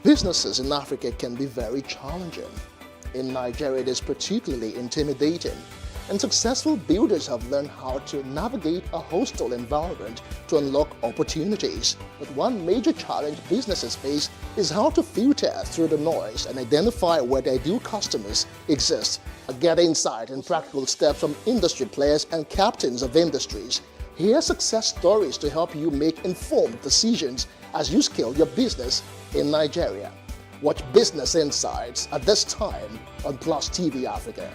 businesses in Africa can be very challenging. In Nigeria, it is particularly intimidating, and successful builders have learned how to navigate a hostile environment to unlock opportunities. But one major challenge businesses face is how to filter through the noise and identify where their ideal customers exist. Get insight and practical steps from industry players and captains of industries. Hear success stories to help you make informed decisions as you scale your business in Nigeria. Watch Business Insights at this time on Plus TV Africa.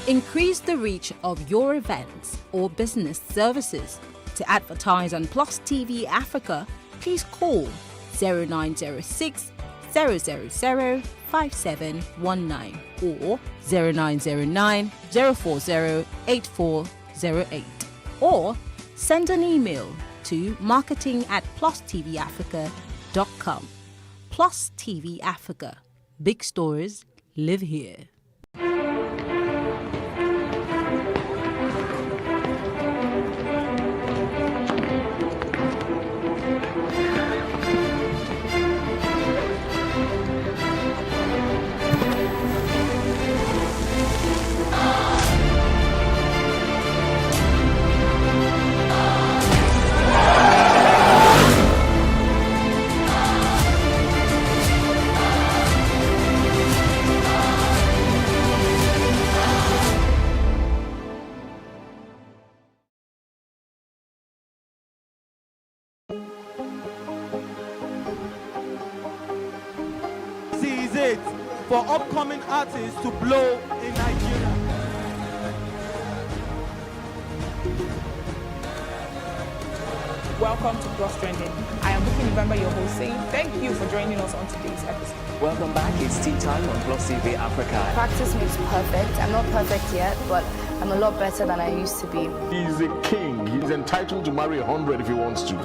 Increase the reach of your events or business services. To advertise on Plus TV Africa, please call 0906 000 5719 or 0909 040 8408 or send an email to marketing@plusttvafrica.com. Plus TV Africa. Big stories live here. For upcoming artists to blow in Nigeria. Welcome to Plus Trending. I am Bookie November, your host, saying thank you for joining us on today's episode. Welcome back. It's tea time on Plus TV Africa. Practice makes perfect. I'm not perfect yet, but I'm a lot better than I used to be. He's a king. He's entitled to marry 100 if he wants to.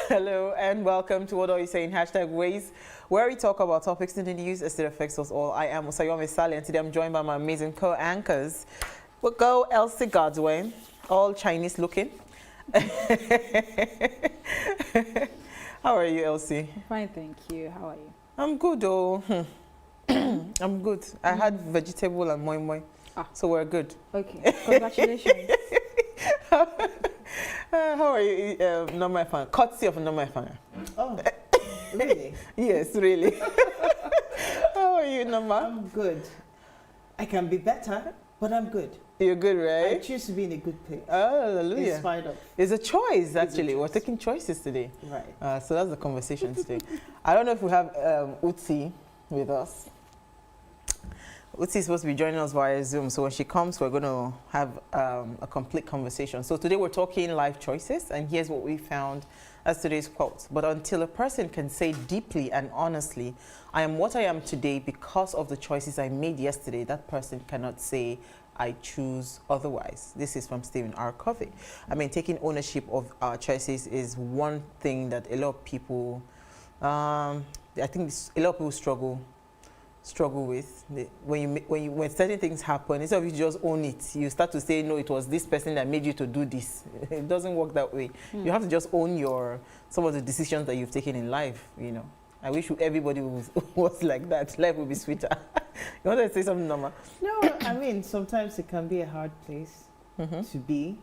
Hello and welcome to What Are You Saying? #Ways, where we talk about topics in the news as it affects us all. I am Musayome Sally, and today I'm joined by my amazing co-anchors. We'll go Elsie Godwin, all Chinese looking. How are you, Elsie? Fine, thank you. How are you? I'm good, though. I'm good. I had vegetable and moi moi, so we're good. Okay, congratulations. How are you, Norma Fan? Courtesy of Norma Fan. Oh, really? Yes, really. How are you, Norma? I'm good. I can be better, but I'm good. You're good, right? I choose to be in a good place. Oh, hallelujah. In spite of. It's a choice, actually. We're taking choices today. Right. So that's the conversation today. I don't know if we have Uti with us. Uti is supposed to be joining us via Zoom, so when she comes, we're going to have a complete conversation. So today we're talking life choices, and here's what we found as today's quote. But until a person can say deeply and honestly, I am what I am today because of the choices I made yesterday, that person cannot say, I choose otherwise. This is from Stephen R. Covey. I mean, taking ownership of our choices is one thing that a lot of people, I think a lot of people struggle with. When certain things happen, instead of you just own it, you start to say, no, it was this person that made you to do this. It doesn't work that way. You have to just own some of the decisions that you've taken in life, you know. I wish everybody was like that. Life would be sweeter. You want to say something, Norma? No, I mean, sometimes it can be a hard place to be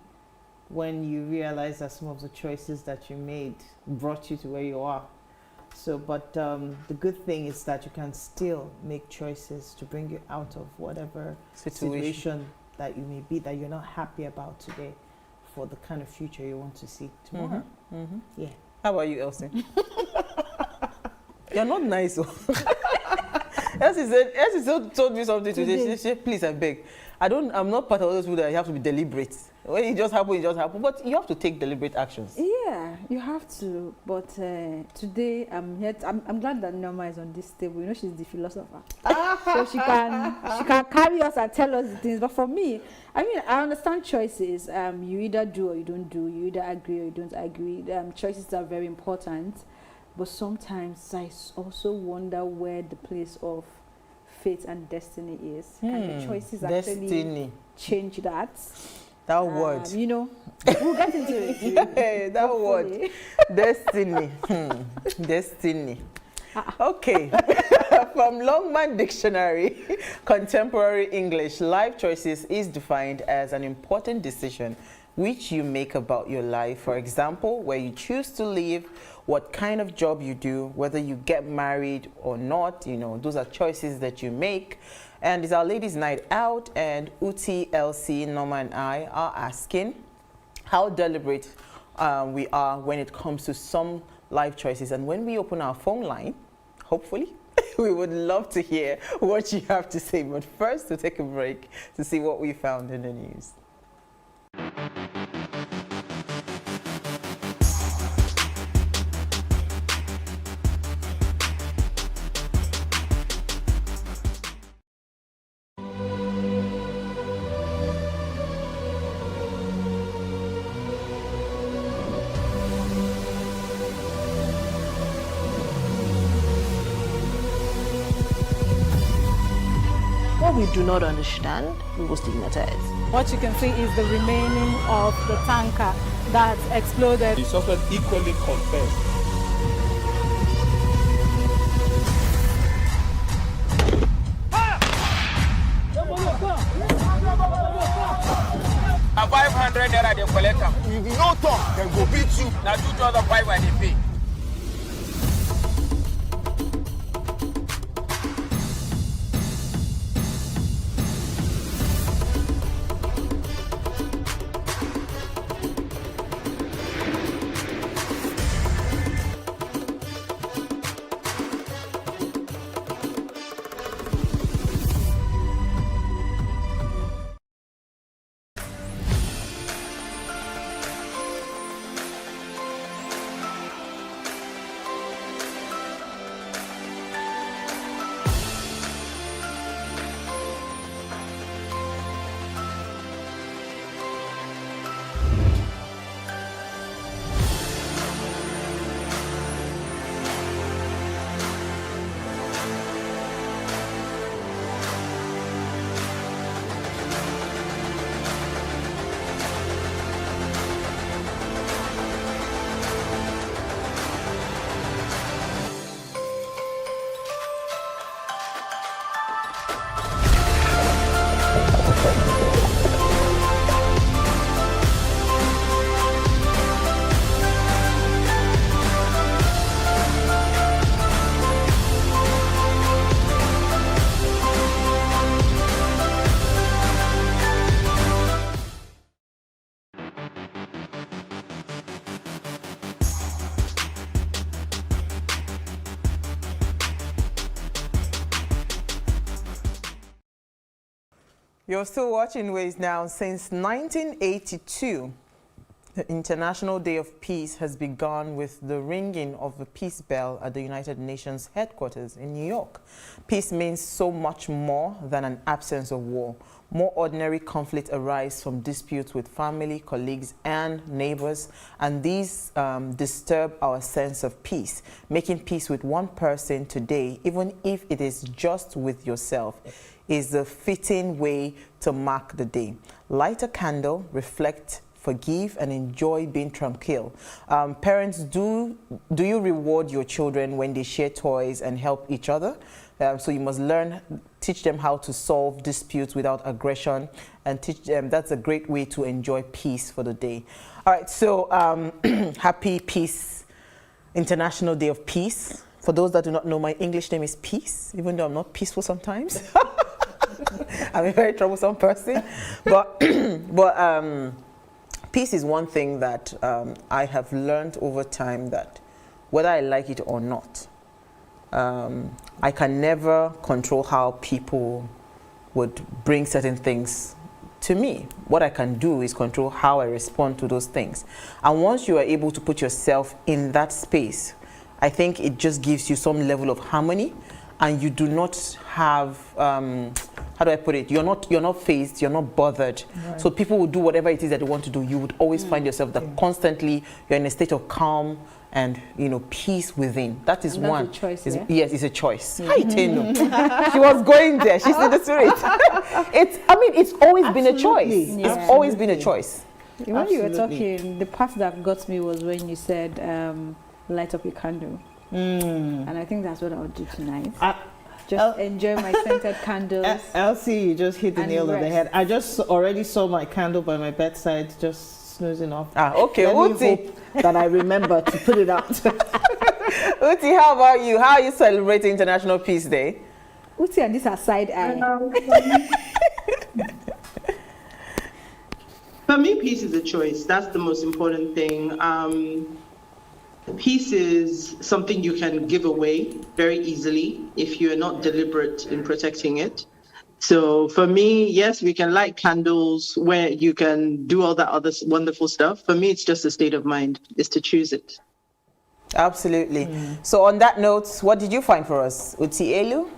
when you realize that some of the choices that you made brought you to where you are. So, but the good thing is that you can still make choices to bring you out of whatever situation that you may be, that you're not happy about today, for the kind of future you want to see tomorrow. Yeah. How about you, Elsie? You're not nice. Elsie told me something today. She said, please, I beg. I'm not part of those people that you have to be deliberate. When it just happens, it just happens. But you have to take deliberate actions. Yeah, you have to. But today, I'm glad that Norma is on this table. You know, she's the philosopher. So she can carry us and tell us the things. But for me, I mean, I understand choices. You either do or you don't do. You either agree or you don't agree. Choices are very important. But sometimes I also wonder where the place of fate and destiny is. Can the choices actually change that? That word. You know, we'll get into it. Yeah, that word. Destiny. Destiny. Okay. From Longman Dictionary, Contemporary English, life choices is defined as an important decision which you make about your life. For example, where you choose to live, what kind of job you do, whether you get married or not, you know, those are choices that you make. And it's our ladies' night out, and Uti, Elsie, Norma, and I are asking how deliberate we are when it comes to some life choices. And when we open our phone line, hopefully, we would love to hear what you have to say. But first, we'll take a break to see what we found in the news. What we do not understand, we will stigmatize. What you can see is the remaining of the tanker that exploded. The suspect equally confessed. A 500 naira they collect them. If you no talk, then go beat you. Now 2,500 when they pay. You're still watching Ways now. Since 1982, the International Day of Peace has begun with the ringing of the peace bell at the United Nations headquarters in New York. Peace means so much more than an absence of war. More ordinary conflict arise from disputes with family, colleagues, and neighbors, and these disturb our sense of peace. Making peace with one person today, even if it is just with yourself, is the fitting way to mark the day. Light a candle, reflect, forgive, and enjoy being tranquil. Parents, do you reward your children when they share toys and help each other? So you must teach them how to solve disputes without aggression, and teach them. That's a great way to enjoy peace for the day. All right, so happy Peace, International Day of Peace. For those that do not know, my English name is Peace, even though I'm not peaceful sometimes. I'm a very troublesome person, but peace is one thing that I have learned over time, that whether I like it or not, I can never control how people would bring certain things to me. What I can do is control how I respond to those things. And once you are able to put yourself in that space, I think it just gives you some level of harmony, and you do not have, how do I put it? You're not fazed, you're not bothered. Right. So people will do whatever it is that they want to do. You would always find yourself that constantly you're in a state of calm and, you know, peace within. That is one. That's a choice, yeah? Yes, it's a choice. Hi, Teno. She was going there. She's in the spirit. It's always been a choice. Yeah. It's always been a choice. When you were talking, the part that got me was when you said, light up a candle. And I think that's what I'll do tonight. Just enjoy my scented candles. Elsie, you just hit the nail on the head. I just already saw my candle by my bedside, just snoozing off. Okay. Let me hope that I remember to put it out. Uti, how about you? How are you celebrating International Peace Day? Uti, and this are side eye. For me, peace is a choice. That's the most important thing. Peace is something you can give away very easily if you're not deliberate in protecting it. So for me, yes, we can light candles where you can do all that other wonderful stuff. For me, it's just a state of mind, is to choose it. Absolutely. So on that note, what did you find for us, Uti Elu?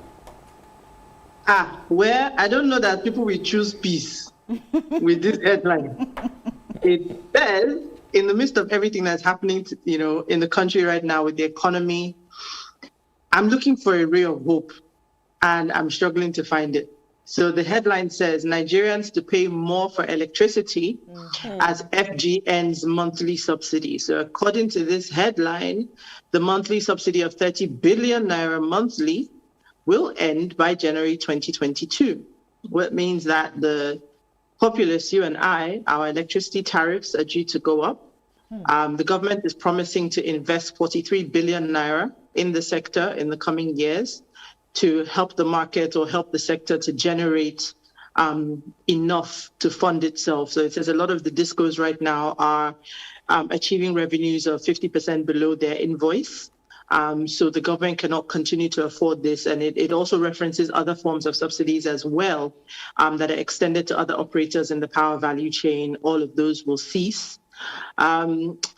Where I don't know that people will choose peace with this headline. It says, in the midst of everything that's happening, in the country right now with the economy, I'm looking for a ray of hope, and I'm struggling to find it. So the headline says, Nigerians to pay more for electricity as FG ends monthly subsidy. So according to this headline, the monthly subsidy of 30 billion naira monthly will end by January 2022. What means that the populace, you and I, our electricity tariffs are due to go up. The government is promising to invest 43 billion naira in the sector in the coming years to help the market or help the sector to generate enough to fund itself. So it says a lot of the discos right now are achieving revenues of 50% below their invoice. So the government cannot continue to afford this. And it also references other forms of subsidies as well that are extended to other operators in the power value chain. All of those will cease.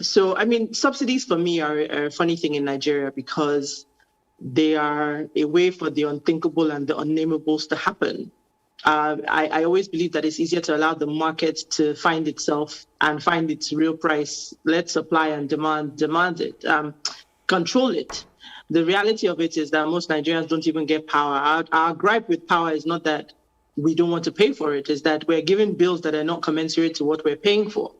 Subsidies for me are a funny thing in Nigeria because they are a way for the unthinkable and the unnameables to happen. I always believe that it's easier to allow the market to find itself and find its real price. Let supply and demand it. Control it. The reality of it is that most Nigerians don't even get power. Our gripe with power is not that we don't want to pay for it, is that we're given bills that are not commensurate to what we're paying for.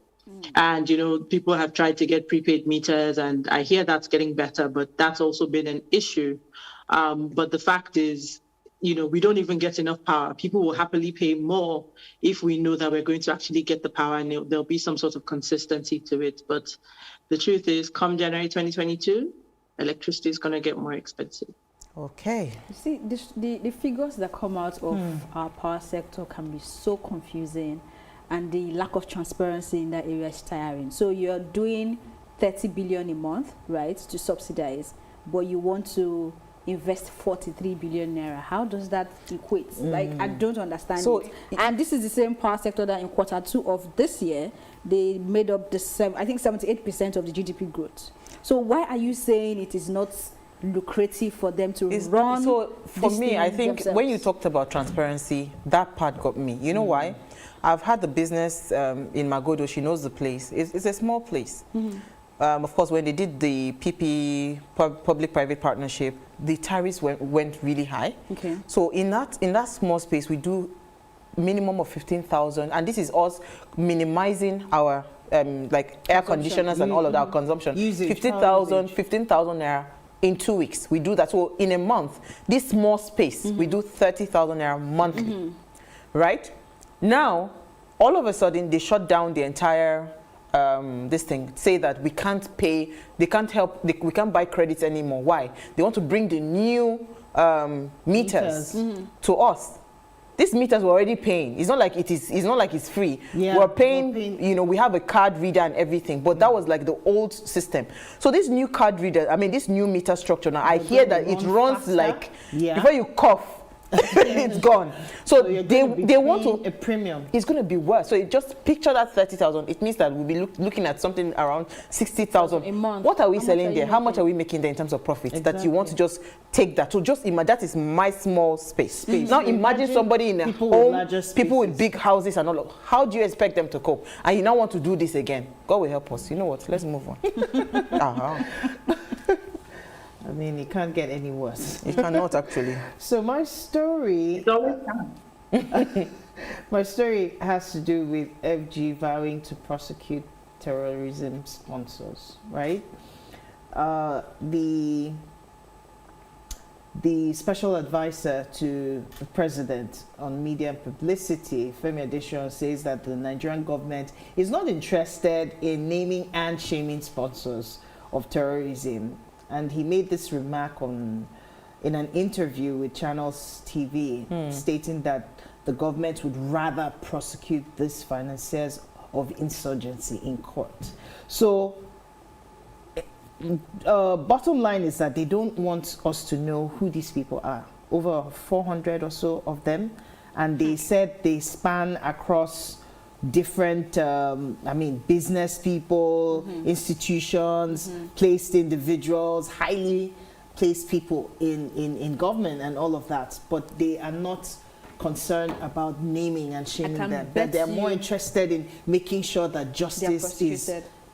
And, people have tried to get prepaid meters, and I hear that's getting better, but that's also been an issue. But the fact is, we don't even get enough power. People will happily pay more if we know that we're going to actually get the power and there'll be some sort of consistency to it. But the truth is, come January 2022, electricity is going to get more expensive. Okay. You see, the figures that come out of our power sector can be so confusing, and the lack of transparency in that area is tiring. So you're doing 30 billion a month, right, to subsidize, but you want to invest 43 billion naira. How does that equate? Like, I don't understand it. And this is the same power sector that in Q2 of this year, they made up the I think 78% of the GDP growth. So why are you saying it is not lucrative for them to run? So for me, I think themselves? when you talked about transparency, that part got me. You know why? I've had the business in Magodo. She knows the place. It's a small place. Of course, when they did the PP, public-private partnership, the tariffs went really high. Okay. So in that small space, we do minimum of 15,000, and this is us minimizing our like air conditioners and all of our consumption. 15,000 naira in 2 weeks. We do that. So in a month, this small space, we do 30,000 naira monthly, right? Now, all of a sudden, they shut down the entire this thing, say that we can't pay, they can't help, we can't buy credits anymore. Why? They want to bring the new meters to us. These meters we're already paying. It's not like it's not like it's free. Yeah, we're paying, you know, we have a card reader and everything, but that was like the old system. So this new card reader, I mean this new meter structure now, I hear that it runs faster. Like before you cough, it's gone. So they want to a premium. It's going to be worse. So just picture that 30,000. It means that we'll be looking at something around 60,000 a month. What are we selling there? How much are we making there in terms of profit? Exactly. That you want to just take that. So just imagine that is my small space. Now imagine somebody in a home, people with big houses and all of. How do you expect them to cope? And you now want to do this again? God will help us. You know what? Let's move on. I mean, it can't get any worse. It cannot actually. So my story, my story has to do with FG vowing to prosecute terrorism sponsors, right? The special advisor to the president on media and publicity, Femi Adesina, says that the Nigerian government is not interested in naming and shaming sponsors of terrorism. And he made this remark in an interview with Channels TV, stating that the government would rather prosecute these financiers of insurgency in court. So, bottom line is that they don't want us to know who these people are. Over 400 or so of them. And they said they span across different, I mean, business people, institutions, placed individuals, highly placed people in government and all of that. But they are not concerned about naming and shaming them. That they're more interested in making sure that justice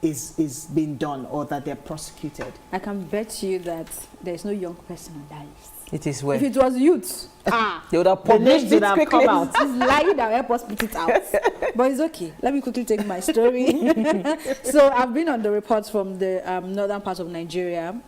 is being done or that they're prosecuted. I can bet you that there's no young person on that list. It is well. If it was youth, they would have published it quickly. Come out. It's lying that help us put it out. But it's okay. Let me quickly take my story. So I've been on the reports from the northern part of Nigeria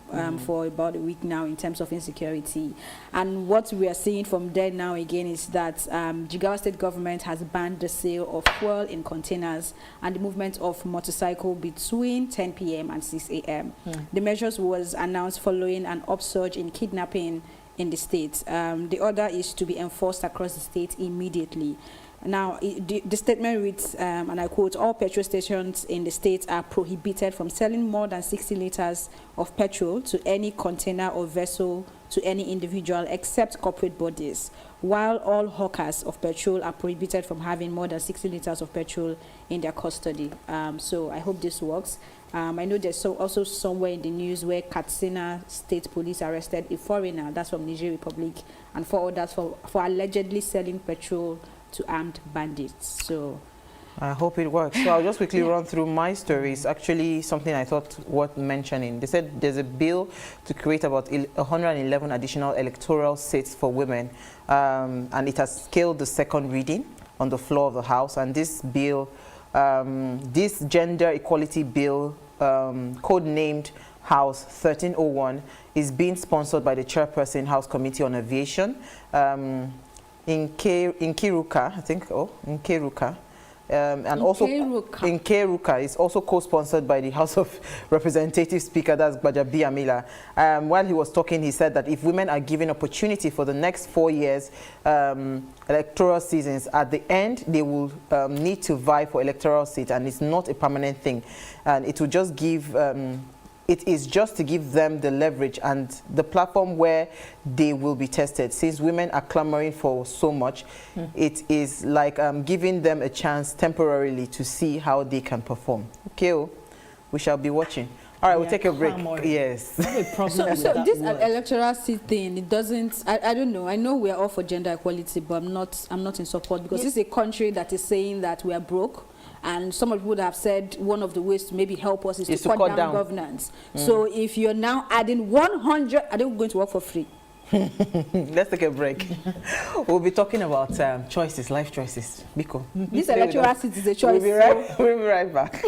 for about a week now in terms of insecurity. And what we are seeing from there now again is that Jigawa state government has banned the sale of fuel in containers and the movement of motorcycle between 10 p.m. and 6 a.m. The measures was announced following an upsurge in kidnapping in the state. The order is to be enforced across the state immediately. Now, the statement reads, and I quote, all petrol stations in the state are prohibited from selling more than 60 liters of petrol to any container or vessel to any individual except corporate bodies, while all hawkers of petrol are prohibited from having more than 60 liters of petrol in their custody. So I hope this works. I know there's also somewhere in the news where Katsina State Police arrested a foreigner, that's from Niger Republic, and 4 others for allegedly selling petrol to armed bandits. So I hope it works. So I'll just quickly run through my story. It's actually something I thought worth mentioning. They said there's a bill to create about 111 additional electoral seats for women, and it has scaled the second reading on the floor of the House. And this bill, this gender equality bill, codenamed House 1301, is being sponsored by the chairperson House Committee on Aviation in Kiruka, I think. In Kiruka. And also in Keruka is also co-sponsored by the House of Representative Speaker, that's Gbajabi Amila. While he was talking, he said that if women are given opportunity for the next 4 years, electoral seasons, at the end they will need to vie for electoral seat, and it's not a permanent thing, and it will just give it is just to give them the leverage and the platform where they will be tested. Since women are clamoring for so much, it is like giving them a chance temporarily to see how they can perform. Okay, we shall be watching. All right, we'll take a break. Yes. So this electoral seat thing, it doesn't. I don't know. I know we are all for gender equality, but I'm not in support, because this is a country that is saying that we are broke. And some of you would have said one of the ways to maybe help us is to cut down governance. So if you're now adding 100, are they going to work for free? Let's take a break. We'll be talking about choices, life choices. Biko. This electoral seat is a choice. We'll be right back.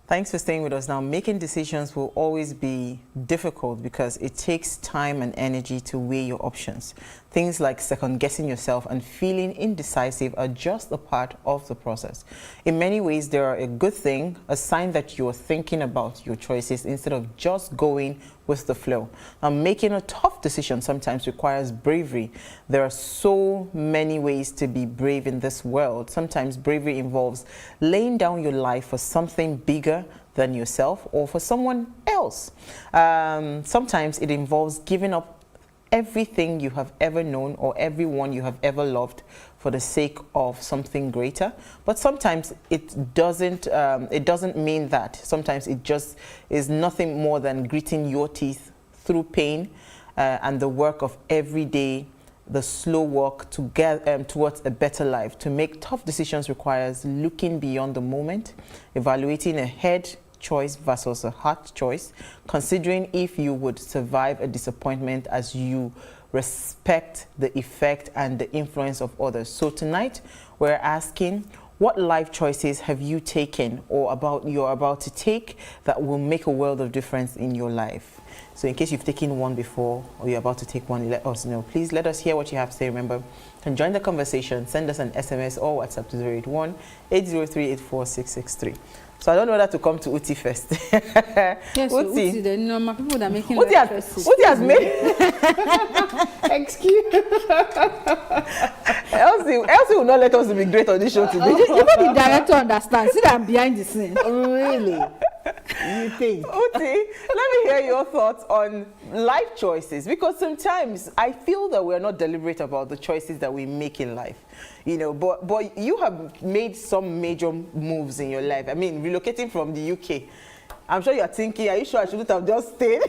Thanks for staying with us. Now, making decisions will always be difficult because it takes time and energy to weigh your options. Things like second-guessing yourself and feeling indecisive are just a part of the process. In many ways, they are a good thing, a sign that you're thinking about your choices instead of just going with the flow. Making a tough decision sometimes requires bravery. There are so many ways to be brave in this world. Sometimes bravery involves laying down your life for something bigger than yourself or for someone else. Sometimes it involves giving up everything you have ever known or everyone you have ever loved for the sake of something greater. But sometimes it doesn't mean that. Sometimes it just is nothing more than gritting your teeth through pain and the work of every day, the slow walk to get towards a better life. To make tough decisions requires looking beyond the moment, evaluating a head choice versus a heart choice, considering if you would survive a disappointment as you respect the effect and the influence of others. So tonight we're asking, what life choices have you taken or you're about to take that will make a world of difference in your life? So in case you've taken one before or you're about to take one, let us know. Please let us hear what you have to say. Remember, you can join the conversation, send us an SMS or WhatsApp to 081-803-84663. So I don't know whether to come to Uti first. Yes, Uti, the normal people that are making Uti has made. Excuse. Elsie will not let us be great on this show today. Even the director understands. See that I'm behind the scene. Really? You think? Uti, let me hear your thoughts on life choices, because sometimes I feel that we're not deliberate about the choices that we make in life. You know, but you have made some major moves in your life. I mean, relocating from the UK. I'm sure you're thinking, are you sure I shouldn't have just stayed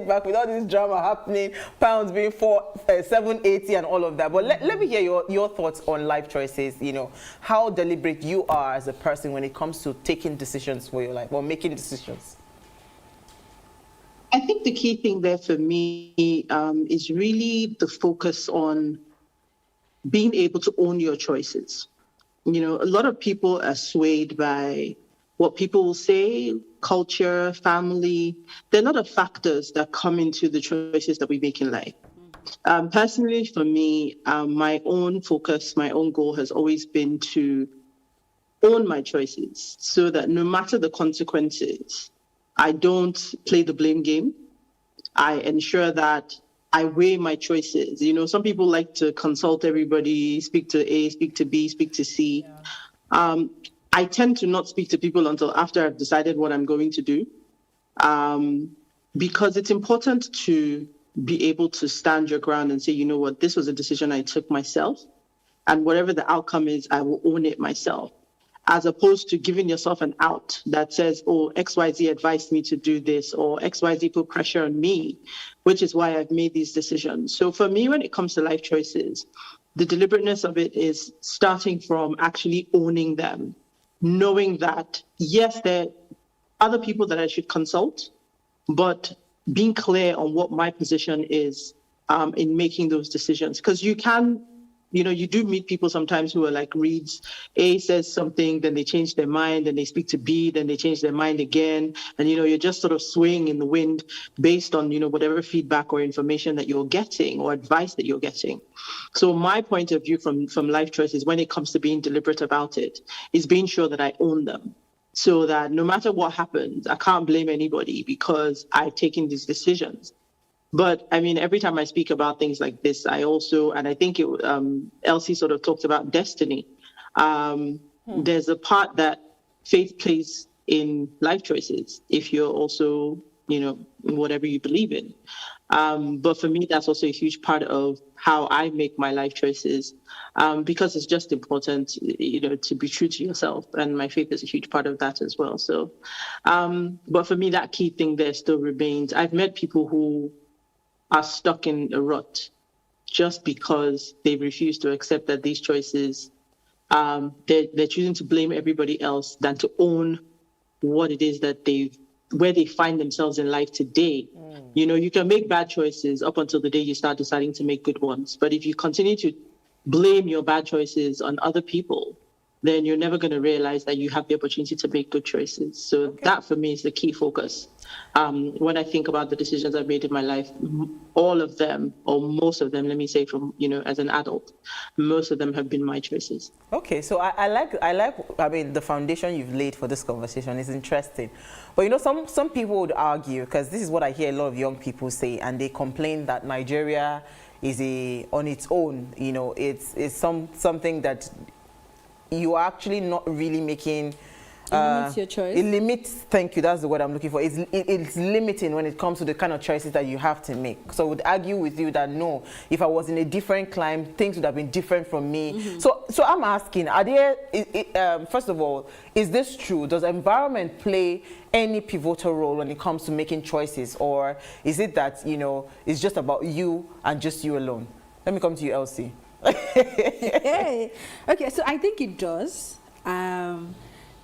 back with all this drama happening, pounds being 780 and all of that. But let me hear your thoughts on life choices, you know, how deliberate you are as a person when it comes to taking decisions for your life or making decisions. I think the key thing there for me is really the focus on being able to own your choices. You know, a lot of people are swayed by what people will say, culture, family. There are a lot of factors that come into the choices that we make in life. Personally, for me, my own focus, my own goal has always been to own my choices so that no matter the consequences, I don't play the blame game. I ensure that I weigh my choices. You know, some people like to consult everybody, speak to A, speak to B, speak to C. I tend to not speak to people until after I've decided what I'm going to do, because it's important to be able to stand your ground and say, you know what, this was a decision I took myself, and whatever the outcome is, I will own it myself, as opposed to giving yourself an out that says, oh, XYZ advised me to do this, or XYZ put pressure on me, which is why I've made these decisions. So for me, when it comes to life choices, the deliberateness of it is starting from actually owning them, knowing that, yes, there are other people that I should consult, but being clear on what my position is in making those decisions. Because you can, you know, you do meet people sometimes who are like reads. A says something, then they change their mind, then they speak to B, then they change their mind again. And, you know, you're just sort of swaying in the wind based on, you know, whatever feedback or information that you're getting or advice that you're getting. So my point of view from life choices when it comes to being deliberate about it is being sure that I own them. So that no matter what happens, I can't blame anybody because I've taken these decisions. But I mean, every time I speak about things like this, I also, and I think Elsie sort of talked about destiny. There's a part that faith plays in life choices if you're also, you know, in whatever you believe in. But for me, that's also a huge part of how I make my life choices, because it's just important, you know, to be true to yourself. And my faith is a huge part of that as well. So, but for me, that key thing there still remains. I've met people who are stuck in a rut just because they refuse to accept that these choices, they're choosing to blame everybody else than to own what it is that where they find themselves in life today. You know, you can make bad choices up until the day you start deciding to make good ones. But if you continue to blame your bad choices on other people, then you're never going to realize that you have the opportunity to make good choices. So that for me is the key focus. When I think about the decisions I've made in my life, all of them, or most of them, let me say from, you know, as an adult, most of them have been my choices. Okay, so I mean, the foundation you've laid for this conversation is interesting. But, you know, some people would argue, because this is what I hear a lot of young people say, and they complain that Nigeria is on its own, you know, it's something that you are actually not really making. It limits your choice. It limits, thank you, that's the word I'm looking for. It's limiting when it comes to the kind of choices that you have to make. So I would argue with you that no, if I was in a different climate, things would have been different from me. So I'm asking, are there, first of all, is this true? Does environment play any pivotal role when it comes to making choices? Or is it that, you know, it's just about you and just you alone? Let me come to you, Elsie. Okay, so I think it does.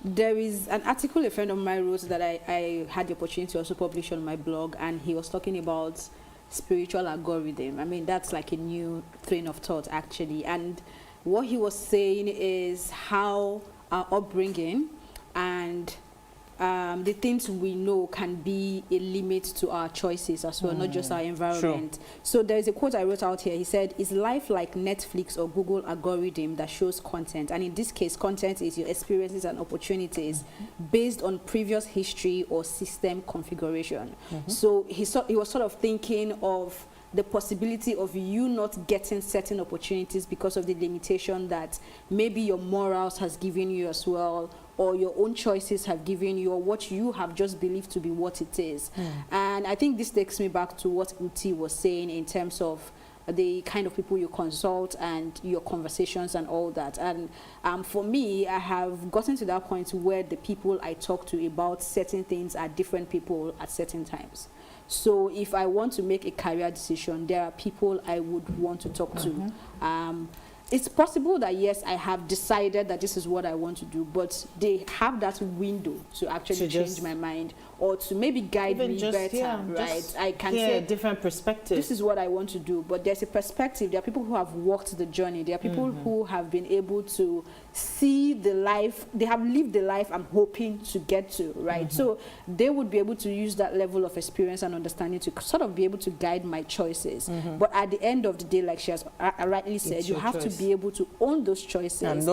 There is an article a friend of mine wrote that I had the opportunity to also publish on my blog, and he was talking about spiritual algorithm. I mean, that's like a new train of thought, actually. And what he was saying is how our upbringing and the things we know can be a limit to our choices as well, not just our environment. Sure. So there is a quote I wrote out here. He said, "Is life like Netflix or Google algorithm that shows content?" And in this case, content is your experiences and opportunities based on previous history or system configuration. So he was sort of thinking of the possibility of you not getting certain opportunities because of the limitation that maybe your morals has given you as well, or your own choices have given you, or what you have just believed to be what it is. And I think this takes me back to what Uti was saying in terms of the kind of people you consult and your conversations and all that. And for me, I have gotten to that point where the people I talk to about certain things are different people at certain times. So if I want to make a career decision, there are people I would want to talk to. It's possible that, yes, I have decided that this is what I want to do, but they have that window to actually change my mind, or to maybe guide me better, right? I can say a different perspective. This is what I want to do, but there's a perspective. There are people who have walked the journey. There are people who have been able to see the life. They have lived the life I'm hoping to get to, right? So they would be able to use that level of experience and understanding to sort of be able to guide my choices. But at the end of the day, like she has rightly said, you have to be able to own those choices and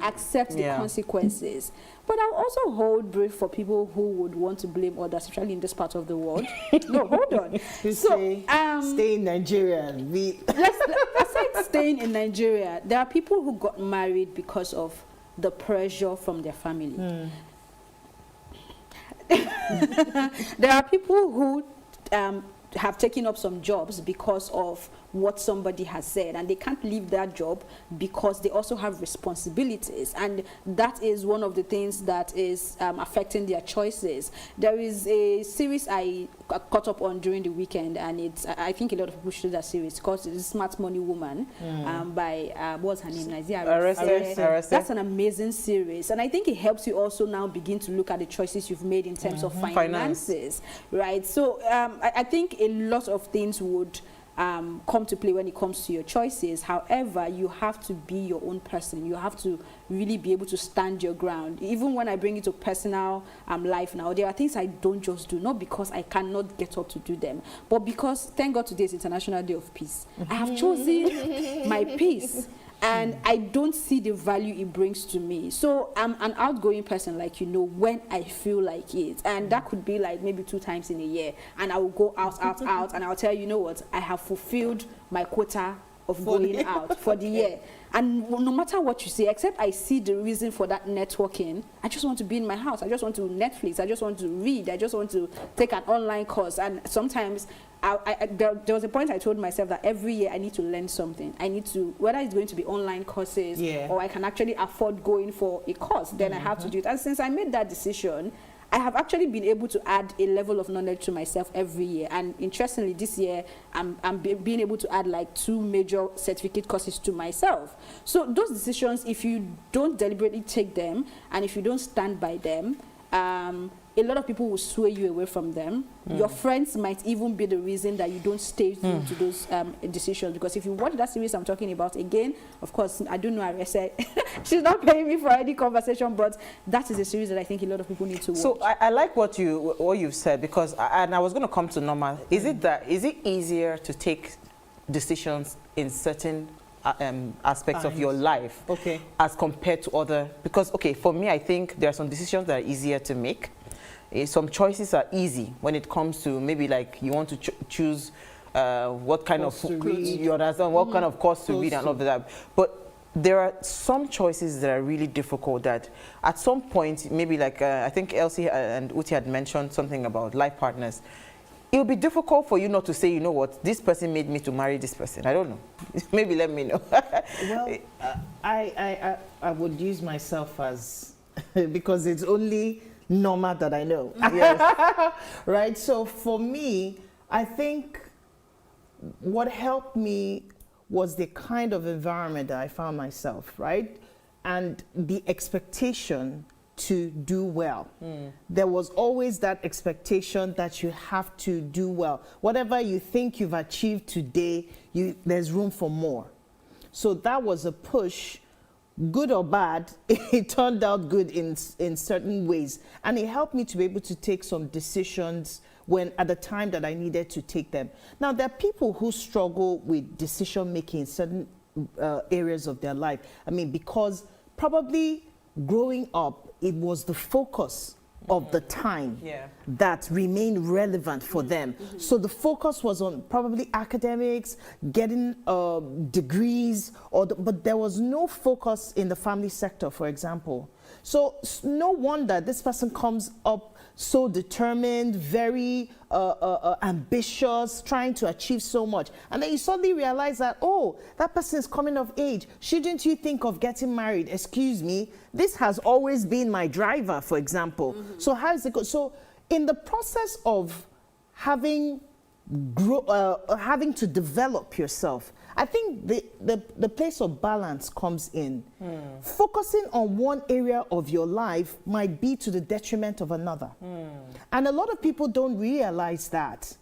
accept the consequences. But I'll also hold brief for people who would want to blame others, especially in this part of the world. No, hold on. Stay in Nigeria. Aside staying in Nigeria, there are people who got married because of the pressure from their family. There are people who have taken up some jobs because of what somebody has said, and they can't leave that job because they also have responsibilities, and that is one of the things that is affecting their choices. There is a series I caught up on during the weekend, and I think a lot of people should do that series, because it's Smart Money Woman by what's her name? Arrested. That's an amazing series, and I think it helps you also now begin to look at the choices you've made in terms of finances, right? So I think a lot of things would come to play when it comes to your choices. However, you have to be your own person. You have to really be able to stand your ground. Even when I bring it to personal life now, there are things I don't just do, not because I cannot get up to do them, but because, thank God, today is International Day of Peace. I have chosen my peace, and I don't see the value it brings to me. So I'm an outgoing person, like, you know, when I feel like it, and that could be like maybe 2 times in a year, and I will go out, and I'll tell you know what, I have fulfilled my quota of going out for the year. And no matter what you say, except I see the reason for that networking, I just want to be in my house. I just want to Netflix. I just want to read. I just want to take an online course. And sometimes there was a point I told myself that every year I need to learn something. I need to, whether it's going to be online courses or I can actually afford going for a course, then I have to do it. And since I made that decision, I have actually been able to add a level of knowledge to myself every year. And interestingly, this year, I'm being able to add like 2 major certificate courses to myself. So those decisions, if you don't deliberately take them, and if you don't stand by them, a lot of people will sway you away from them. Your friends might even be the reason that you don't stay through to those decisions. Because if you watch that series I'm talking about, again, of course, I don't know, Arese. She's not paying me for any conversation, but that is a series that I think a lot of people need to watch. So I like what you've said, because, and I was going to come to Norma. Is it easier to take decisions in certain aspects of your life as compared to other? Because, for me, I think there are some decisions that are easier to make. Some choices are easy when it comes to maybe like you want to choose what kind of you understand, what kind of course to read and all of that. But there are some choices that are really difficult that at some point, maybe like I think Elsie and Uti had mentioned something about life partners. It will be difficult for you not to say, you know what, this person made me to marry this person. I don't know. Maybe let me know. Well, I would use myself as, because it's only Norma that I know. Yes. Right? So for me, I think what helped me was the kind of environment that I found myself, right? And the expectation to do well. There was always that expectation that you have to do well. Whatever you think you've achieved today, there's room for more. So that was a push. Good or bad, it turned out good in certain ways. And it helped me to be able to take some decisions at the time that I needed to take them. Now, there are people who struggle with decision making in certain areas of their life. I mean, because probably growing up, it was the focus of the time that remained relevant for them. So the focus was on probably academics, getting degrees, but there was no focus in the family sector, for example. So no wonder this person comes up so determined, very ambitious, trying to achieve so much. And then you suddenly realize that, oh, that person is coming of age. Shouldn't you think of getting married? Excuse me, this has always been my driver, for example. So how is it go? So in the process of having to develop yourself, I think the place of balance comes in. Focusing on one area of your life might be to the detriment of another. And a lot of people don't realize that.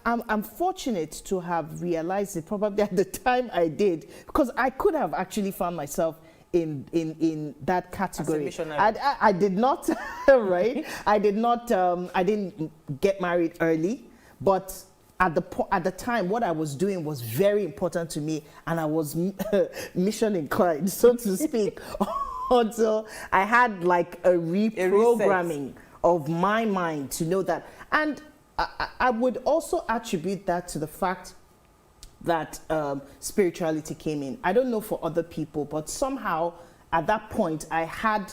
I'm fortunate to have realized it probably at the time I did, because I could have actually found myself in that category. I did not, right? I didn't get married early, but at the time, what I was doing was very important to me, and I was mission inclined, so to speak. until I had like a reprogramming of my mind to know that. And I would also attribute that to the fact that spirituality came in. I don't know for other people, but somehow at that point I had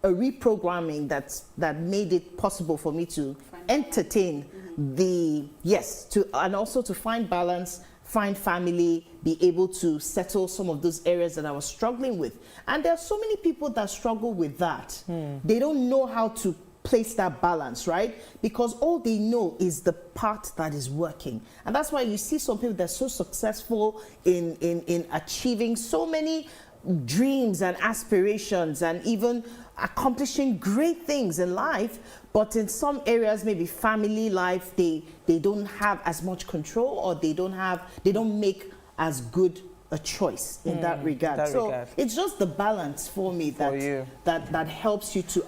a reprogramming that made it possible for me to entertain and also to find balance, find family, be able to settle some of those areas that I was struggling with. And there are so many people that struggle with that. They don't know how to place that balance, right? Because all they know is the part that is working. And that's why you see some people that are so successful in achieving so many dreams and aspirations and even accomplishing great things in life, but in some areas, maybe family life, they don't have as much control, or they don't make as good a choice in that regard. It's just the balance for me that helps you to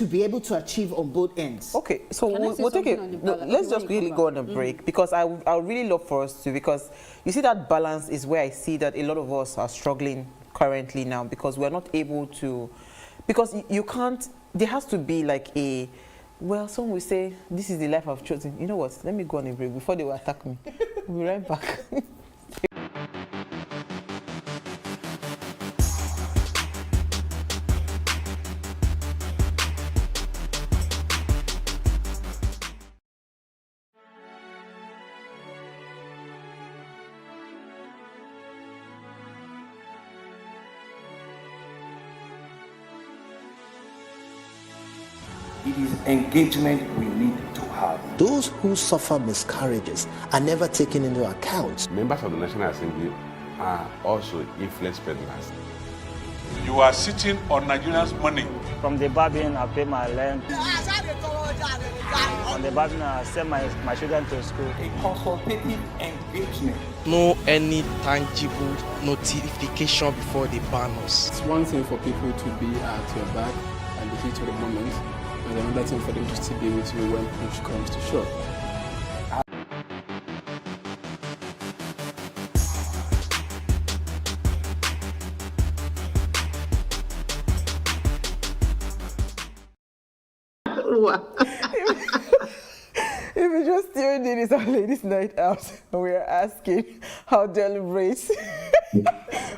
be able to achieve on both ends. Okay, so we'll take it. Let's just really go on a break, because I would really love for us to, because you see that balance is where I see that a lot of us are struggling currently now, because we're not able to, because you can't, there has to be like some will say, this is the life I've chosen. You know what, let me go on a break before they will attack me. We'll be right back. It is engagement we need to have. Those who suffer miscarriages are never taken into account. Members of the National Assembly are also influence peddlers. You are sitting on Nigerians' money. From the barbing, I pay my rent. From the barbing, I send my children to school. A consultative engagement. No any tangible notification before they ban us. It's one thing for people to be at your back and the heat of the moment, and another thing for them to still be with you when push comes to shove. If you just tuned in, it's our ladies' night out, and we are asking how deliberate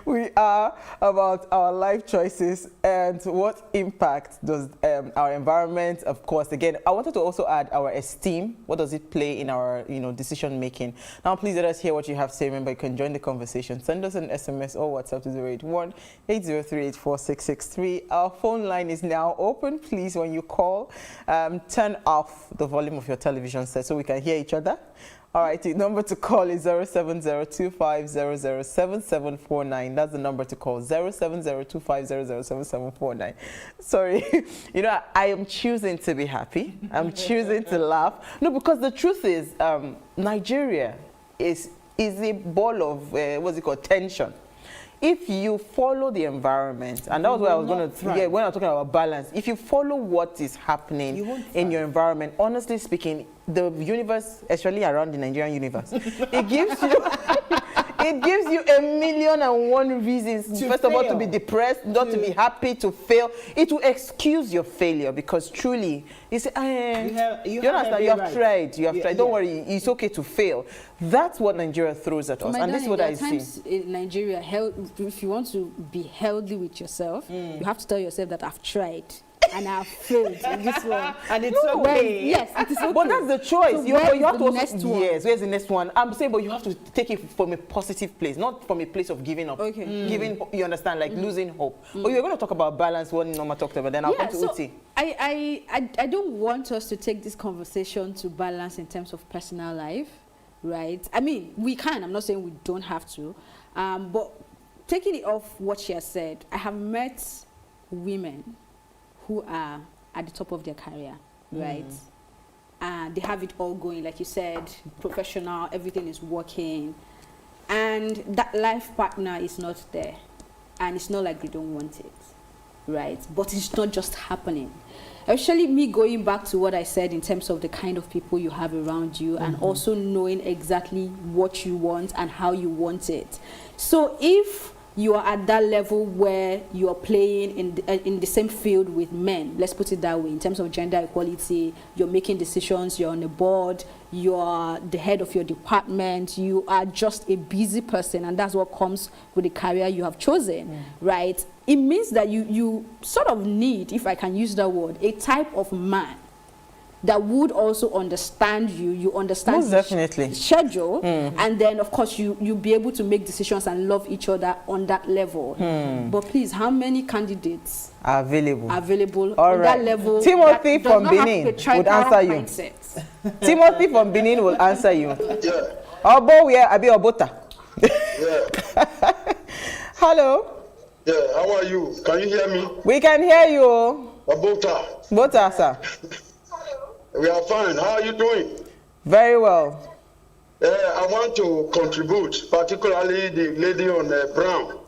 we are about our life choices and what impact does our environment, of course. Again, I wanted to also add our esteem. What does it play in our decision making? Now, please let us hear what you have to say. Remember, you can join the conversation. Send us an SMS or WhatsApp to 081-803-84663. Our phone line is now open. Please, when you call, turn off the volume of your television set so we can hear each other. All right, the number to call is 07025007749. That's the number to call, 07025007749. Sorry, I am choosing to be happy. I'm choosing to laugh. No, because the truth is, Nigeria is a ball of, tension. If you follow the environment, and that was what I was going to, when I was talking about balance, if you follow what is happening in your environment, honestly speaking, the universe, especially around the Nigerian universe, it gives you $1,000,001 reasons, first of all, to be depressed, not to be happy, to fail. It will excuse your failure, because truly, you say, you have tried. Don't worry, it's okay to fail. That's what Nigeria throws at us, and this is what I see. In Nigeria, if you want to be healthy with yourself, you have to tell yourself that I've tried. And I have failed in this one. And it's okay. Yes, it is okay. But that's the choice. So you have to also, next one? Yes, where's the next one? I'm saying, but you have to take it from a positive place, not from a place of giving up. Okay. You understand, like losing hope. But you're going to talk about balance, what Norma talked about, then I'll come to Uti. I don't want us to take this conversation to balance in terms of personal life, right? I mean, we can. I'm not saying we don't have to. But taking it off what she has said, I have met women who are at the top of their career, right? And they have it all going, like you said, professional, everything is working. And that life partner is not there. And it's not like they don't want it, right? But it's not just happening. Actually, me going back to what I said in terms of the kind of people you have around you, and also knowing exactly what you want and how you want it. So if you are at that level where you are playing in the same field with men, let's put it that way, in terms of gender equality, you're making decisions, you're on a board, you are the head of your department, you are just a busy person, and that's what comes with the career you have chosen, right? It means that you sort of need, if I can use that word, a type of man that would also understand you understand most definitely schedule, and then of course you be able to make decisions and love each other on that level. But please, how many candidates are available on that level? Timothy from Benin would answer you. Timothy from Benin will answer you. Obo, we are Abi Obota. Hello. Yeah, how are you? Can you hear me? We can hear you. Obota. Bota, sir. We are fine. How are you doing? Very well. I want to contribute, particularly the lady on Brown.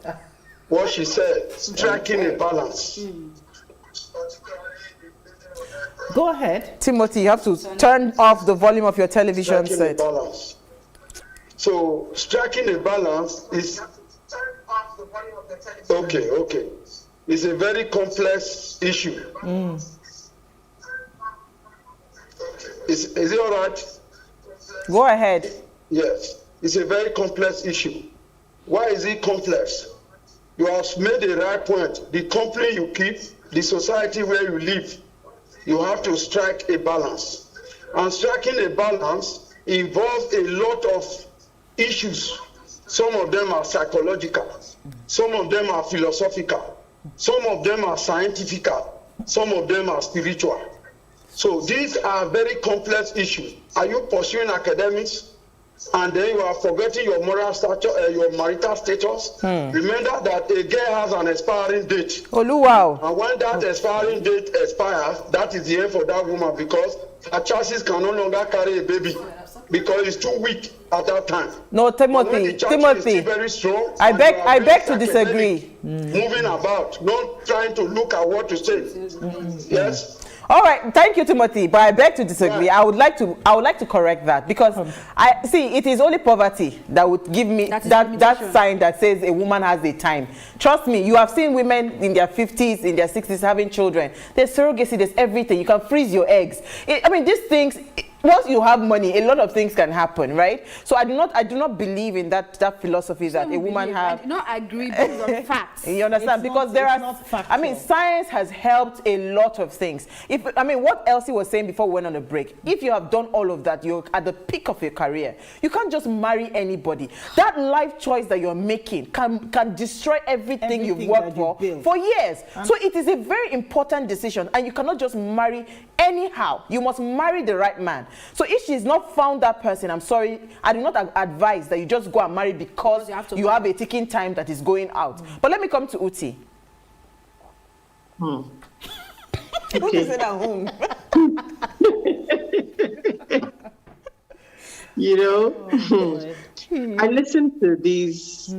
What she said, striking a balance. Go ahead. Timothy, you have to turn off the volume of your television set. Balance. So, striking a balance is... Okay. It's a very complex issue. Is it all right? Go ahead. Yes, it's a very complex issue. Why is it complex? You have made the right point. The company you keep, the society where you live, you have to strike a balance. And striking a balance involves a lot of issues. Some of them are psychological. Some of them are philosophical. Some of them are scientific. Some of them are spiritual. So these are very complex issues. Are you pursuing academics and then you are forgetting your moral status, your marital status? Remember that a girl has an expiring date. Oh, wow. And when that expiring date expires, that is the end for that woman because her chances can no longer carry a baby because it's too weak at that time. No, Timothy. Is still very strong, I beg to disagree. Moving about, not trying to look at what to say. Yes. All right, thank you, Timothy. But I beg to disagree. I would like to correct that because I see it is only poverty that would give me that sign that says a woman has a time. Trust me, you have seen women in their 50s, in their 60s having children. There's surrogacy, there's everything. You can freeze your eggs. I mean, these things. Once you have money, a lot of things can happen, right? So I do not believe in that philosophy that a woman has. I do not agree based on facts. You understand? Because there are, I mean, science has helped a lot of things. What Elsie was saying before we went on a break, if you have done all of that, you're at the peak of your career. You can't just marry anybody. That life choice that you're making can destroy everything you've worked for years. So it is a very important decision, and you cannot just marry anyhow. You must marry the right man. So if she's not found that person, I'm sorry, I do not advise that you just go and marry because you have a ticking time that is going out. But let me come to Uti. Uti is at home. You know, I listened to these.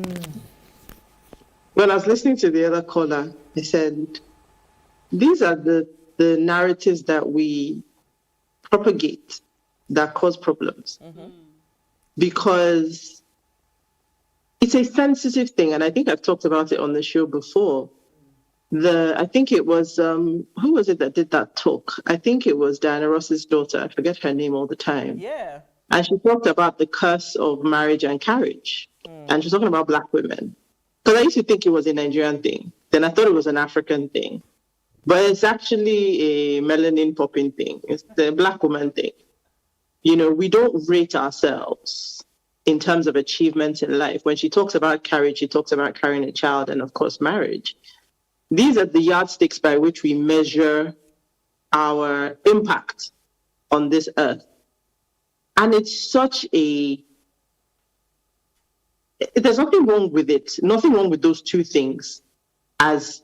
When I was listening to the other caller, I said, these are the narratives that we propagate that cause problems. Because it's a sensitive thing, and I think I've talked about it on the show before. I think it was, who was it that did that talk? I think it was Diana Ross's daughter. I forget her name all the time. Yeah. And she talked about the curse of marriage and carriage. And she's talking about Black women. Because I used to think it was a Nigerian thing. Then I thought it was an African thing. But it's actually a melanin popping thing. It's the Black woman thing. You know, we don't rate ourselves in terms of achievements in life. When she talks about carriage, she talks about carrying a child and, of course, marriage. These are the yardsticks by which we measure our impact on this earth. And it's such a... There's nothing wrong with it. Nothing wrong with those two things as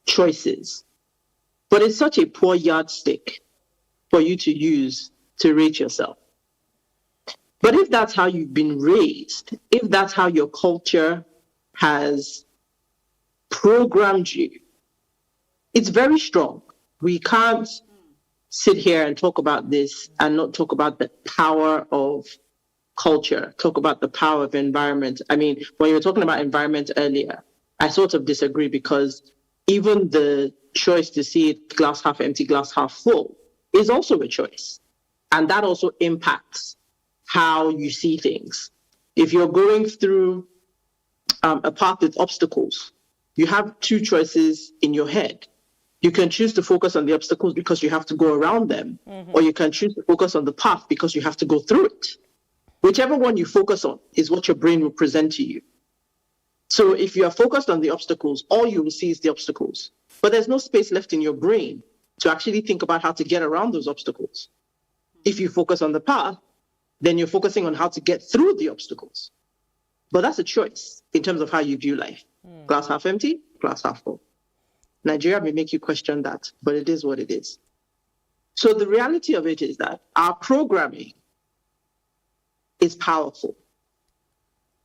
choices. But it's such a poor yardstick for you to use to rate yourself. But if that's how you've been raised, if that's how your culture has programmed you, it's very strong. We can't sit here and talk about this and not talk about the power of culture talk about the power of environment. I mean, when you were talking about environment earlier, I sort of disagree because even the choice to see it glass half empty, glass half full is also a choice. And that also impacts how you see things. If you're going through a path with obstacles, you have two choices in your head. You can choose to focus on the obstacles because you have to go around them, or you can choose to focus on the path because you have to go through it. Whichever one you focus on is what your brain will present to you. So if you are focused on the obstacles, all you will see is the obstacles. But there's no space left in your brain to actually think about how to get around those obstacles. If you focus on the path, then you're focusing on how to get through the obstacles. But that's a choice in terms of how you view life. Glass half empty, glass half full. Nigeria may make you question that, but it is what it is. So the reality of it is that our programming is powerful.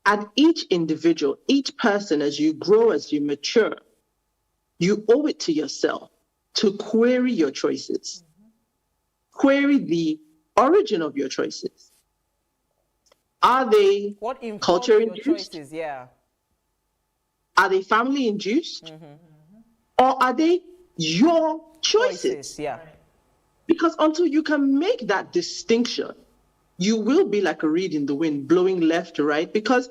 And each individual, each person, as you grow, as you mature, you owe it to yourself to query your choices. Query the origin of your choices. Are they culture induced? Choices, yeah. Are they family induced? Or are they your choices? Yeah. Because until you can make that distinction, you will be like a reed in the wind, blowing left to right, because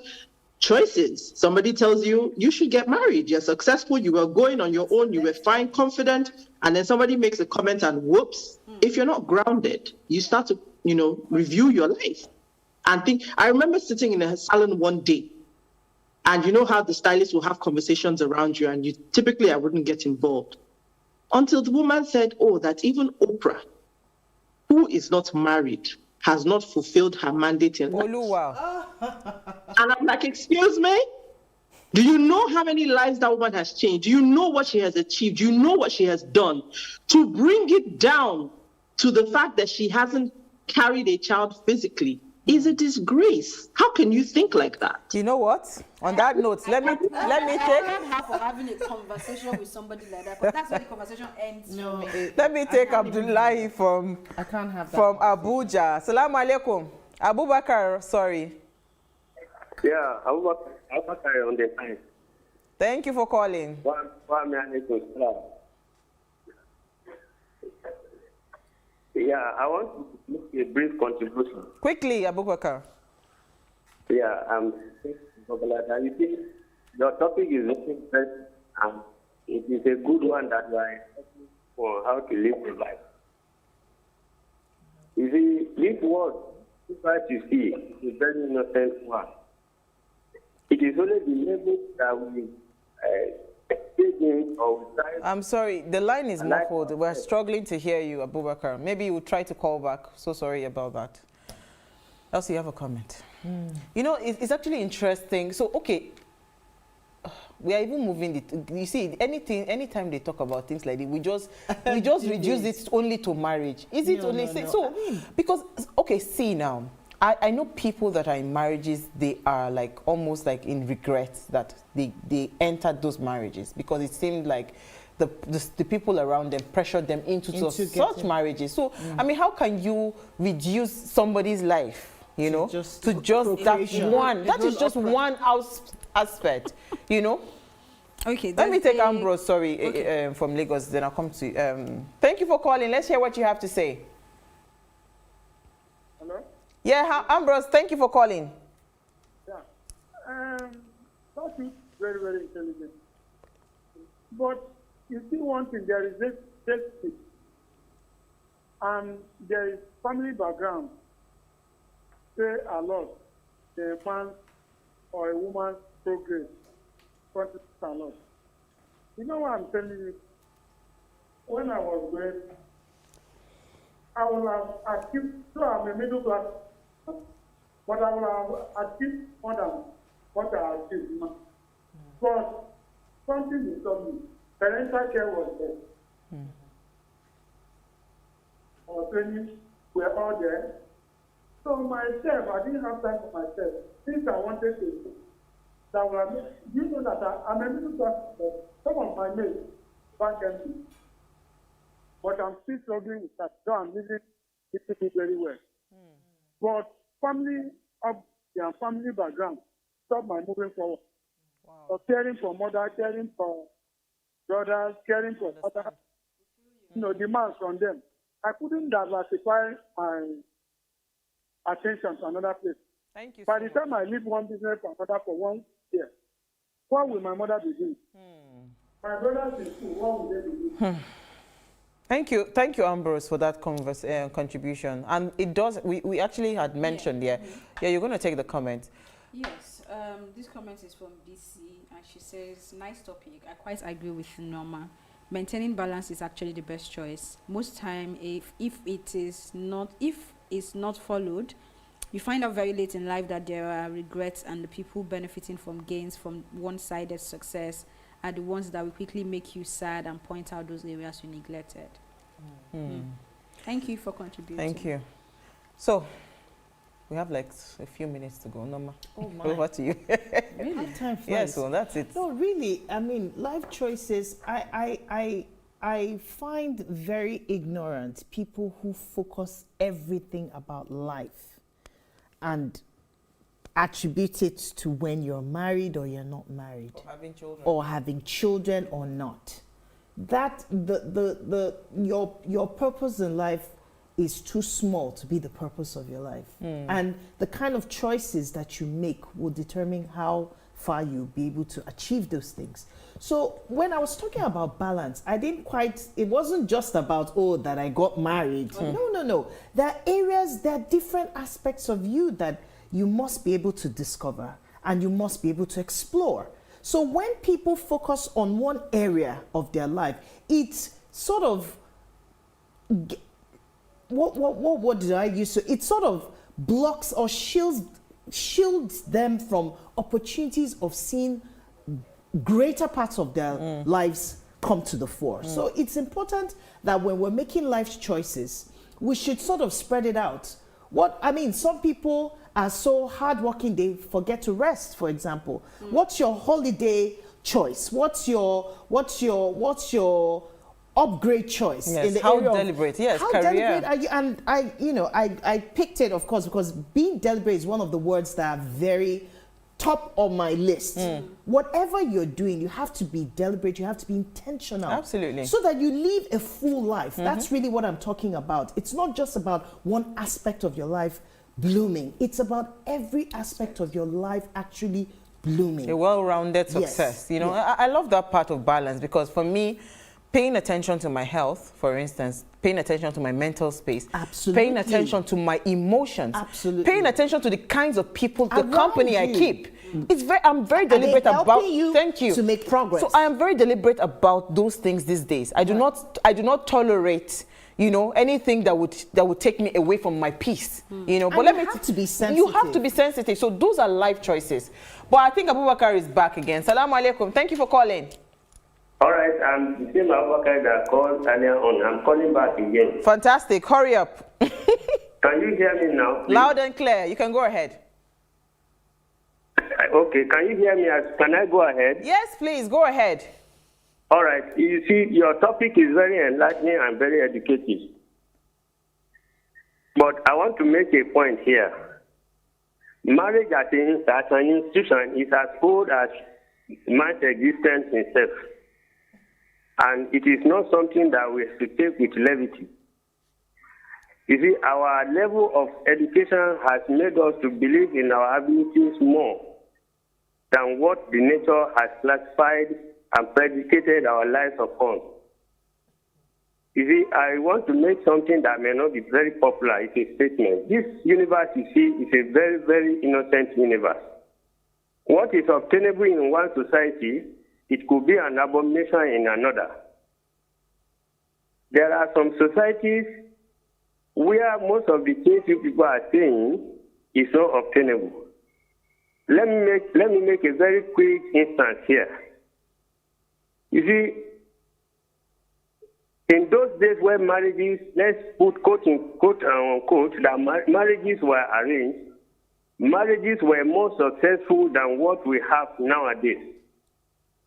choices. Somebody tells you, you should get married. You're successful. You were going on your own. You were fine, confident. And then somebody makes a comment and whoops. If you're not grounded, you start to, review your life and think. I remember sitting in a salon one day, and you know how the stylist will have conversations around you, and typically I wouldn't get involved until the woman said, oh, that even Oprah, who is not married, has not fulfilled her mandate in life. And I'm like, excuse me? Do you know how many lives that woman has changed? Do you know what she has achieved? Do you know what she has done? To bring it down to the fact that she hasn't carried a child physically is a disgrace. How can you think like that? You know what? On that note, let me take. I can't have for having a conversation with somebody like that, but that's where the conversation ends. No, let me take Abdullahi from Abuja. Salaam alaikum. Abubakar, sorry. Yeah, Abubakar on the line. Thank you for calling. Yeah, I want to make a brief contribution. Quickly, Abubakar. Yeah, you see, your topic is very interesting, and it is a good one that we are talking for how to live a life. You see, this world, what you see, is a very innocent one. It is only the level that we I'm sorry, the line is muffled. We're struggling to hear you, Abubakar. Maybe you will try to call back. So sorry about that. Elsie, you have a comment. You know, it's actually interesting. So, okay, we are even moving you see, anytime they talk about things like this, we just reduce it only to marriage. Is it only? So, because, okay, see now, I know people that are in marriages, they are like almost like in regret that they entered those marriages, because it seemed like the people around them pressured them into such marriages. So, I mean, how can you reduce somebody's life, to just that one? That is just one aspect, Okay. Let me take Ambrose, from Lagos, then I'll come to you. Thank you for calling. Let's hear what you have to say. Hello? Yeah, Ambrose, thank you for calling. Yeah. That is very, very intelligent. But you see one thing, there is this safety, and there is family background. Say a lot, the man's or a woman's progress contributes a lot. You know what I'm telling you? When I was growing, I would have achieved, so I'm a middle class, but I would have achieved more than what I achieved. But something is coming. Parental care was there. Our training were all there. So myself, I didn't have time for myself. Things I wanted to do. That were, you know that I'm a middle class, but some of my mates back empty. But I'm still struggling with that. So I'm living it very well. But family of their family background stop my moving forward. Wow. So caring for mother, caring for brothers, caring for father, demands from them. I couldn't diversify my attention to another place. Thank you. By the time I leave one business for another for 1 year, what will my mother be doing? My brothers in school, what will they be doing? Thank you, Ambrose, for that contribution. And it does. We actually had mentioned Yeah, you're going to take the comment. Yes, this comment is from BC, and she says, "Nice topic. I quite agree with Norma. Maintaining balance is actually the best choice. Most time, if it's not followed, you find out very late in life that there are regrets, and the people benefiting from gains from one-sided success are the ones that will quickly make you sad and point out those areas you neglected." Thank you for contributing. Thank you. So, we have like a few minutes to go. Norma, over to you. Really? Time flies. Yes, well, that's it. No, really, I mean, life choices, I find very ignorant people who focus everything about life and attribute it to when you're married or you're not married. Or having children. Or having children or not. That, your purpose in life is too small to be the purpose of your life. And the kind of choices that you make will determine how far you'll be able to achieve those things. So when I was talking about balance, it wasn't just about, that I got married. No. There are areas, there are different aspects of you that you must be able to discover and you must be able to explore. So when people focus on one area of their life, it sort of, what did I use? So it sort of blocks or shields them from opportunities of seeing greater parts of their lives come to the fore. So it's important that when we're making life choices, we should sort of spread it out. Some people are so hardworking they forget to rest, for example. What's your holiday choice? What's your upgrade choice? Yes, in the how area deliberate? Yes, how career. Deliberate are you? And I picked it, of course, because being deliberate is one of the words that are very top of my list. Whatever you're doing, you have to be deliberate, you have to be intentional. Absolutely. So that you live a full life. That's really what I'm talking about. It's not just about one aspect of your life blooming. It's about every aspect of your life actually blooming. A well-rounded success. Yes. I love that part of balance, because for me, paying attention to my health, for instance, paying attention to my mental space, absolutely, paying attention to my emotions, absolutely, paying attention to the kinds of people, the around company I keep. I'm very deliberate about. Thank you. To make progress. So I am very deliberate about those things these days. I do not tolerate, anything that would take me away from my peace. But you have to be sensitive. You have to be sensitive. So those are life choices. But I think Abubakar is back again. Salam alaikum. Thank you for calling. All right, I'm the same Abubakar that called earlier on. I'm calling back again. Fantastic. Hurry up. Can you hear me now, please? Loud and clear. You can go ahead. Okay, can you hear me? Can I go ahead? Yes, please. Go ahead. All right. You see, your topic is very enlightening and very educative. But I want to make a point here. Marriage as an institution is as old as man's existence itself. And it is not something that we should take with levity. You see, our level of education has made us to believe in our abilities more than what the nature has classified and predicated our lives upon. You see, I want to make something that may not be very popular. It's a statement. This universe, you see, is a very, very innocent universe. What is obtainable in one society, it could be an abomination in another. There are some societies where most of the things you people are saying is not obtainable. Let me make a very quick instance here. You see, in those days where marriages, let's put quote unquote, that marriages were arranged, marriages were more successful than what we have nowadays.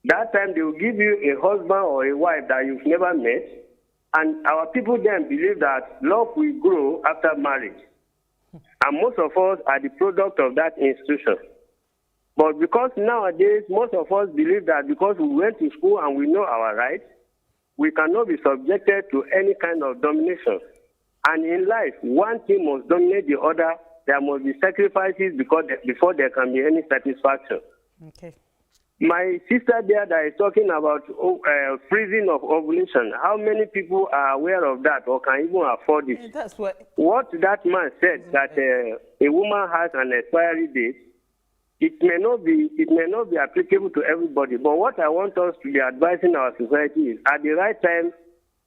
That time they will give you a husband or a wife that you've never met, and our people then believe that love will grow after marriage. And most of us are the product of that institution. But because nowadays, most of us believe that because we went to school and we know our rights, we cannot be subjected to any kind of domination. And in life, one thing must dominate the other. There must be sacrifices before there can be any satisfaction. Okay. My sister there that is talking about freezing of ovulation, how many people are aware of that or can even afford it? That's what that man said, that a woman has an expiry date, it may not be applicable to everybody. But what I want us to be advising our society is, at the right time,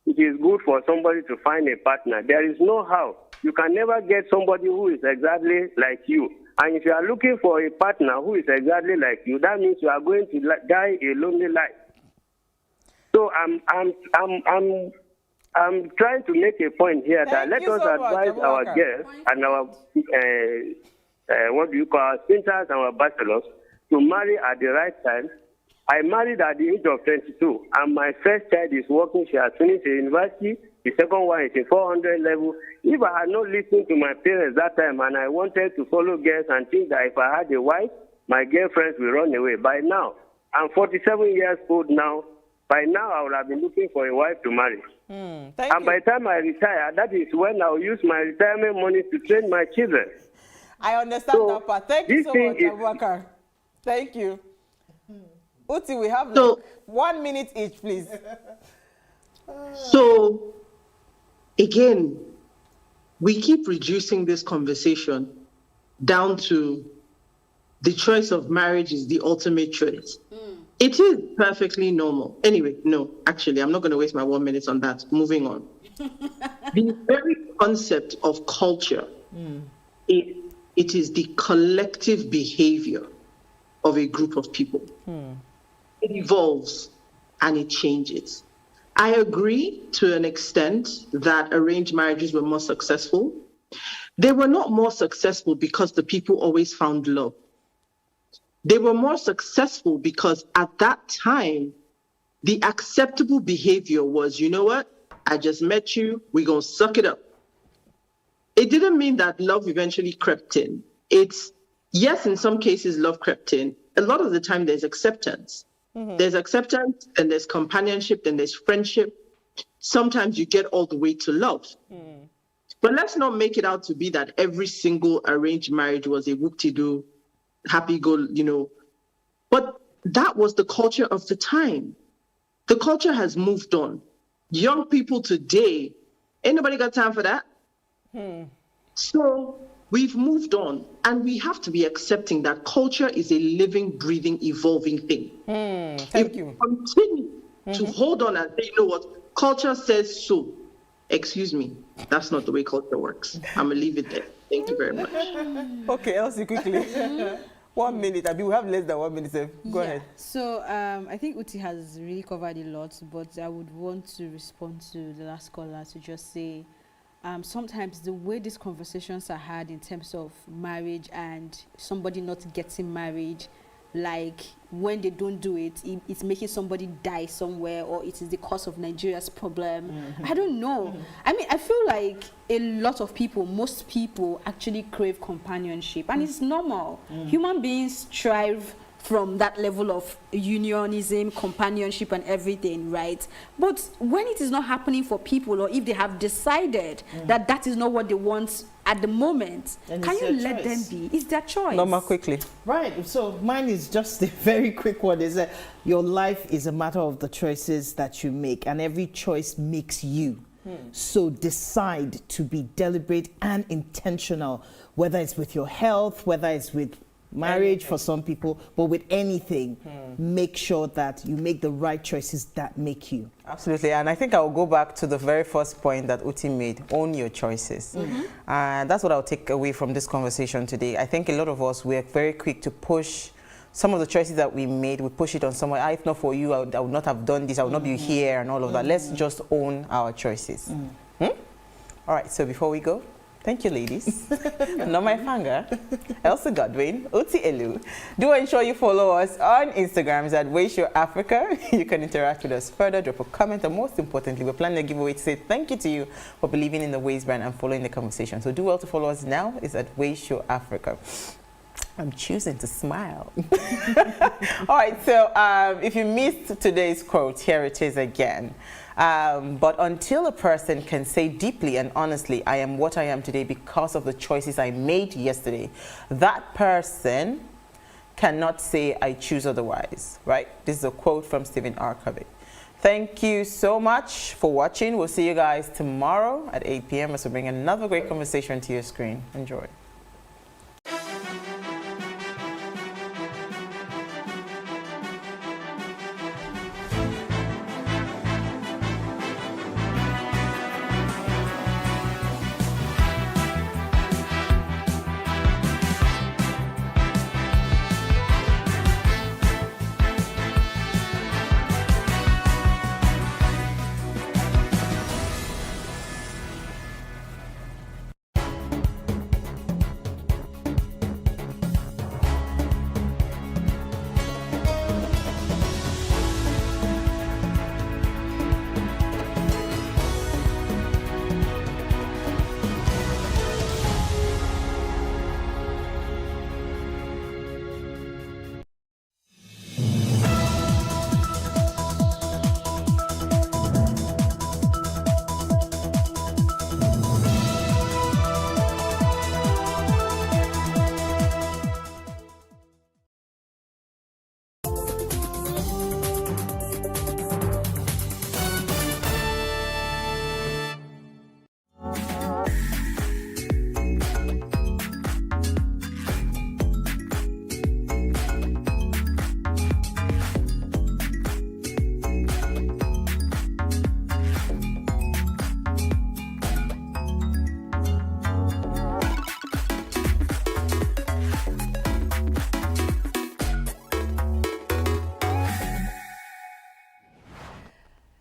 it is good for somebody to find a partner. There is no how. You can never get somebody who is exactly like you. And if you are looking for a partner who is exactly like you, that means you are going to die a lonely life. So I'm trying to make a point here that let us advise our guests and our our spinters and our bachelors to marry at the right time. I married at the age of 22, and my first child is working. She has finished the university. The second one is a 400 level. If I had not listened to my parents that time and I wanted to follow girls and think that if I had a wife, my girlfriends will run away. By now, I'm 47 years old now. By now, I would have been looking for a wife to marry. And by the time I retire, that is when I will use my retirement money to train my children. I understand that part. Thank you so much, Abubakar. Than't you. Uti, we have 1 minute each, please. So, again, we keep reducing this conversation down to the choice of marriage is the ultimate choice. It is perfectly normal. Anyway, no, actually, I'm not going to waste my 1 minute on that. Moving on. The very concept of culture, it is the collective behavior of a group of people. It evolves and it changes. I agree to an extent that arranged marriages were more successful. They were not more successful because the people always found love. They were more successful because at that time, the acceptable behavior was, you know what? I just met you, we're going to suck it up. It didn't mean that love eventually crept in. Yes, in some cases, love crept in. A lot of the time, there's acceptance. There's acceptance, and there's companionship, and there's friendship. Sometimes you get all the way to love. But let's not make it out to be that every single arranged marriage was a whoop-de-doo, happy-go, But that was the culture of the time. The culture has moved on. Young people today, ain't nobody got time for that. So we've moved on, and we have to be accepting that culture is a living, breathing, evolving thing. Thank you. Continue to hold on and say, you know what, culture says so. Excuse me, that's not the way culture works. I'm going to leave it there. Thank you very much. Okay, Elsie, quickly. 1 minute. I mean, we have less than 1 minute. So go ahead. So I think Uti has really covered a lot, but I would want to respond to the last caller to just say, sometimes the way these conversations are had in terms of marriage and somebody not getting married, like when they don't do it, it's making somebody die somewhere, or it is the cause of Nigeria's problem. I don't know. I mean, I feel like a lot of people, most people actually crave companionship, and it's normal. Human beings strive from that level of unionism, companionship, and everything, right? But when it is not happening for people, or if they have decided that that is not what they want at the moment, can you let them be? It's their choice. Norma, quickly. Right. So mine is just a very quick one. Is that your life is a matter of the choices that you make, and every choice makes you. So decide to be deliberate and intentional, whether it's with your health, whether it's with marriage for some people, but with anything, make sure that you make the right choices that make you. Absolutely. And I think I will go back to the very first point that Uti made: own your choices. And that's what I'll take away from this conversation today. I think a lot of us, we're very quick to push some of the choices that we made. We push it on someone. If not for you, I would not have done this, I would not be here, and all of that. Let's just own our choices. All right, so before we go, Thank you, ladies. Nomai Fanga, Elsa Godwin, Uti Elu. Do ensure you follow us on Instagram at PlusTvAfrica. You can interact with us further, drop a comment, and most importantly, we're planning a giveaway to say thank you to you for believing in the Ways brand and following the conversation. So do well to follow us now. It's at PlusTvAfrica. I'm choosing to smile. All right, so if you missed today's quote, here it is again. But until a person can say deeply and honestly, I am what I am today because of the choices I made yesterday, that person cannot say I choose otherwise, right? This is a quote from Stephen R. Covey. Thank you so much for watching. We'll see you guys tomorrow at 8 p.m. as we bring another great conversation to your screen. Enjoy.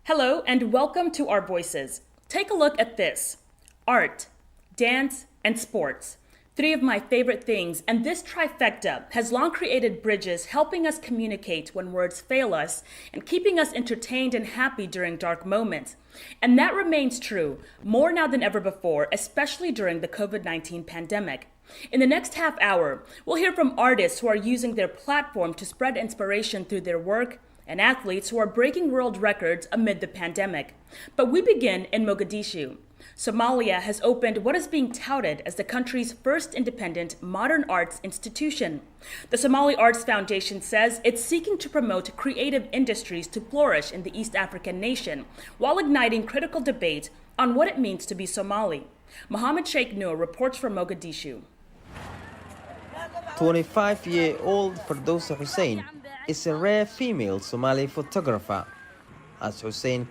Hello and welcome to Our Voices. Take a look at this. Art, dance, and sports. Three of my favorite things, and this trifecta has long created bridges helping us communicate when words fail us and keeping us entertained and happy during dark moments. And that remains true, more now than ever before, especially during the COVID-19 pandemic. In the next half hour, we'll hear from artists who are using their platform to spread inspiration through their work, and athletes who are breaking world records amid the pandemic. But we begin in Mogadishu. Somalia has opened what is being touted as the country's first independent modern arts institution. The Somali Arts Foundation says it's seeking to promote creative industries to flourish in the East African nation, while igniting critical debate on what it means to be Somali. Mohammed Sheikh Noor reports from Mogadishu. 25-year-old Firdousa Hussein is a rare female Somali photographer. As Hussein